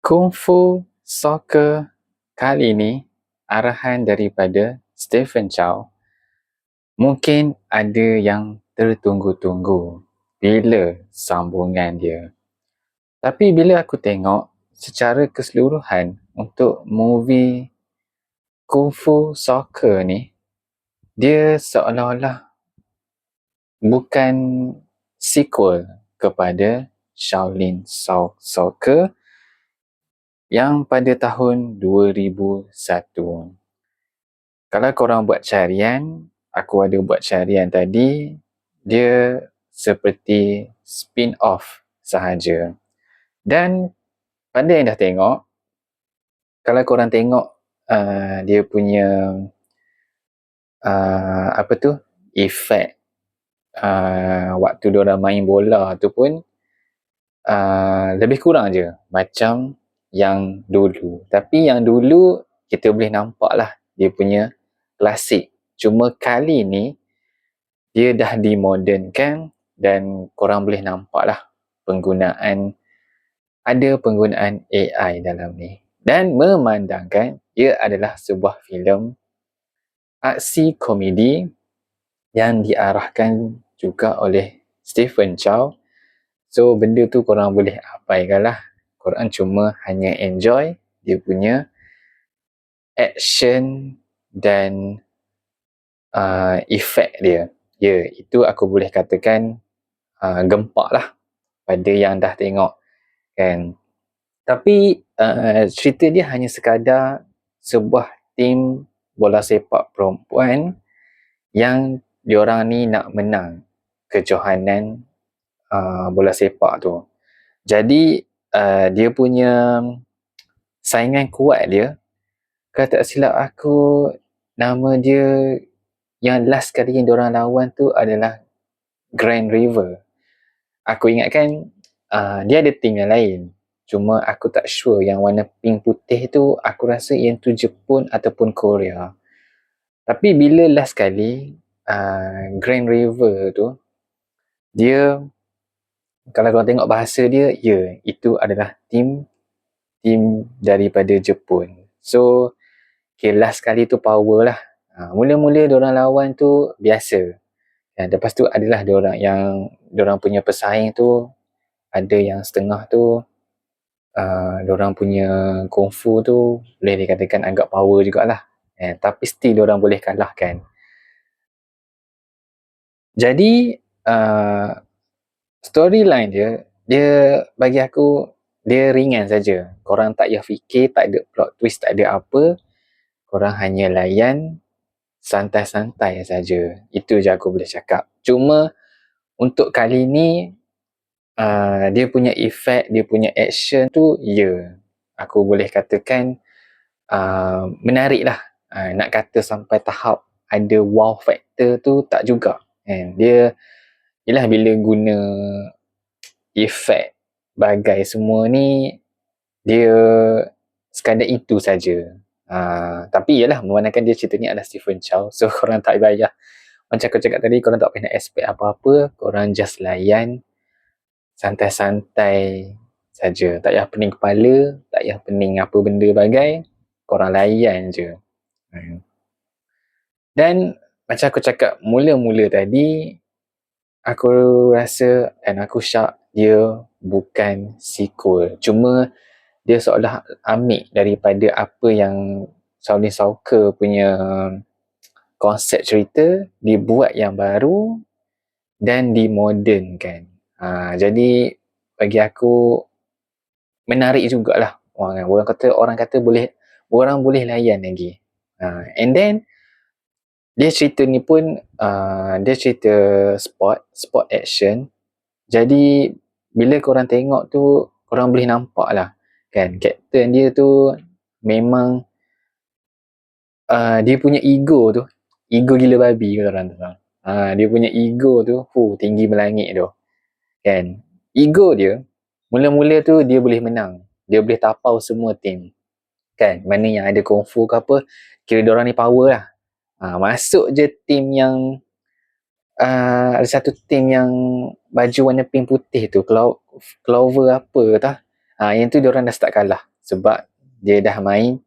Kung Fu Soccer kali ini arahan daripada Stephen Chow. Mungkin ada yang tertunggu-tunggu bila sambungan dia. Tapi bila aku tengok secara keseluruhan untuk movie Kung Fu Soccer ni, dia seolah-olah bukan sequel kepada Shaolin Soccer yang pada tahun 2001. Kalau korang buat carian, aku ada buat carian tadi, dia seperti spin-off sahaja. Dan pada yang dah tengok, kalau korang tengok dia punya efek waktu diorang main bola tu pun lebih kurang je macam yang dulu. Tapi yang dulu kita boleh nampak lah dia punya klasik. Cuma kali ni dia dah dimodernkan dan korang boleh nampak lah ada penggunaan AI dalam ni. Dan memandangkan ia adalah sebuah filem aksi komedi yang diarahkan juga oleh Stephen Chow. So benda tu korang boleh abaikan lah. Korang cuma hanya enjoy dia punya action dan efek dia. Ya, itu aku boleh katakan gempak lah pada yang dah tengok kan. Tapi cerita dia hanya sekadar sebuah tim bola sepak perempuan yang diorang ni nak menang kejohanan bola sepak tu. Jadi dia punya saingan kuat dia, kalau tak silap aku, nama dia yang last kali yang diorang lawan tu adalah Grand River. Aku ingatkan dia ada tim yang lain, cuma aku tak sure yang warna pink putih tu, aku rasa yang tu Jepun ataupun Korea. Tapi bila last kali Grand River tu, dia, kalau korang tengok bahasa dia, ya, itu adalah tim daripada Jepun. So last kali tu power lah. Mula-mula diorang lawan tu biasa. Dan lepas tu adalah diorang punya pesaing tu, ada yang setengah tu diorang punya kungfu tu boleh dikatakan agak power jugalah. Tapi still diorang boleh kalahkan. Jadi storyline dia bagi aku dia ringan saja. Korang tak payah fikir, tak ada plot twist, tak ada apa. Korang hanya layan santai-santai saja. Itu je aku boleh cakap. Cuma untuk kali ni dia punya efek, dia punya action tu, ya, aku boleh katakan menarik lah. Nak kata sampai tahap ada wow factor tu tak juga. Dia ialah bila guna efek bagai semua ni, dia sekadar itu saja. Tapi ialah memandangkan dia cerita ni adalah Stephen Chow, so korang tak payah, macam aku cakap tadi, korang tak payah nak expect apa-apa. Korang just layan santai-santai saja. Tak payah pening kepala, tak payah pening apa benda bagai, korang layan je. Dan macam aku cakap mula-mula tadi, aku rasa dan aku syak dia bukan sequel. Cuma dia seolah ambil daripada apa yang Shaolin Soccer punya konsep cerita, dibuat yang baru dan dimodernkan. Jadi bagi aku menarik jugalah. Orang kata orang boleh layan lagi. And then dia cerita ni pun dia cerita sport action. Jadi bila korang tengok tu, korang boleh nampak lah kan, kapten dia tu memang dia punya ego gila babi korang tu. Dia punya ego tu tinggi melangit tu kan. Ego dia mula-mula tu dia boleh menang, dia boleh tapau semua tim kan, mana yang ada kungfu ke apa, kira diorang ni power lah. Masuk je tim yang ada satu tim yang baju warna pink putih tu, Clover apa tah, yang tu diorang dah start kalah sebab dia dah main,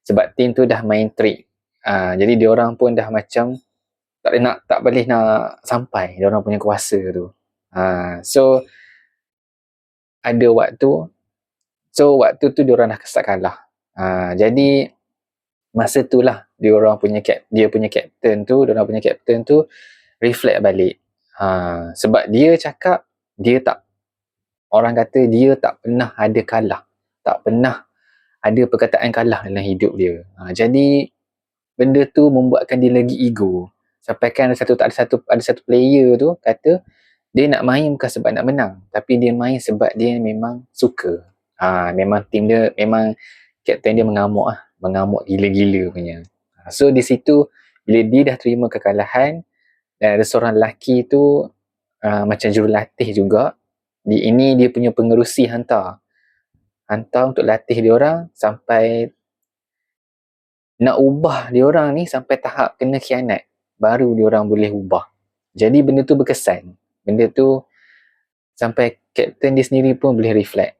sebab team tu dah main trick. Jadi diorang pun dah macam tak boleh nak sampai diorang punya kuasa tu. So ada waktu tu diorang dah start kalah. Jadi masa tu lah dia punya captain tu reflect balik. Sebab dia cakap orang kata dia tak pernah ada kalah, tak pernah ada perkataan kalah dalam hidup dia. Jadi benda tu membuatkan dia lagi ego. Sampaikan ada satu player tu kata dia nak main bukan sebab nak menang, tapi dia main sebab dia memang suka. Memang team dia, memang kapten dia mengamuk gila-gila punya. So di situ bila dia dah terima kekalahan dan ada seorang lelaki tu macam jurulatih juga, ini dia punya pengerusi hantar untuk latih diorang sampai nak ubah diorang ni sampai tahap kena khianat, baru diorang boleh ubah. Jadi benda tu berkesan. Benda tu sampai kapten dia sendiri pun boleh reflect.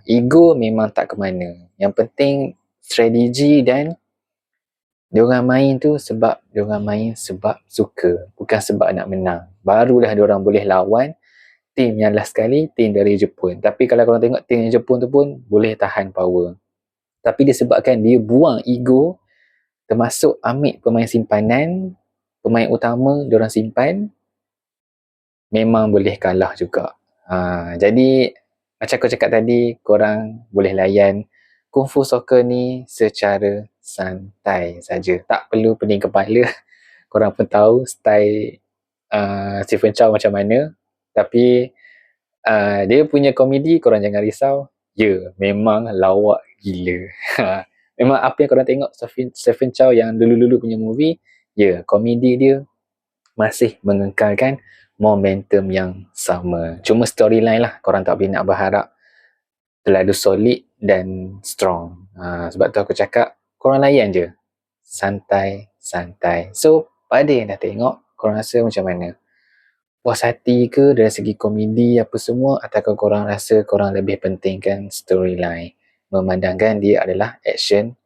Ego memang tak ke mana. Yang penting strategi dan diorang main tu sebab diorang main sebab suka, bukan sebab nak menang. Barulah diorang boleh lawan tim yang last sekali, tim dari Jepun. Tapi kalau korang tengok tim Jepun tu pun boleh tahan power. Tapi disebabkan dia buang ego, termasuk ambil pemain simpanan, pemain utama diorang simpan, memang boleh kalah juga. Jadi macam aku cakap tadi, korang boleh layan Kung Fu Soccer ni secara santai saja. Tak perlu pening kepala. Korang pun tahu style Stephen Chow macam mana. Tapi dia punya komedi korang jangan risau. Memang lawak gila. Memang apa yang korang tengok Stephen Chow yang dulu-dulu punya movie, komedi dia masih mengekalkan momentum yang sama. Cuma storyline lah korang tak boleh nak berharap terlalu solid dan strong. Sebab tu aku cakap korang layan je, santai-santai. So pada yang dah tengok, korang rasa macam mana? Puas hati ke dari segi komedi apa semua, ataukah korang rasa korang lebih pentingkan storyline, memandangkan dia adalah action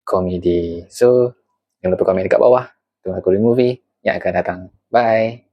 komedi? So jangan lupa komen dekat bawah. Tunggu aku di movie yang akan datang. Bye.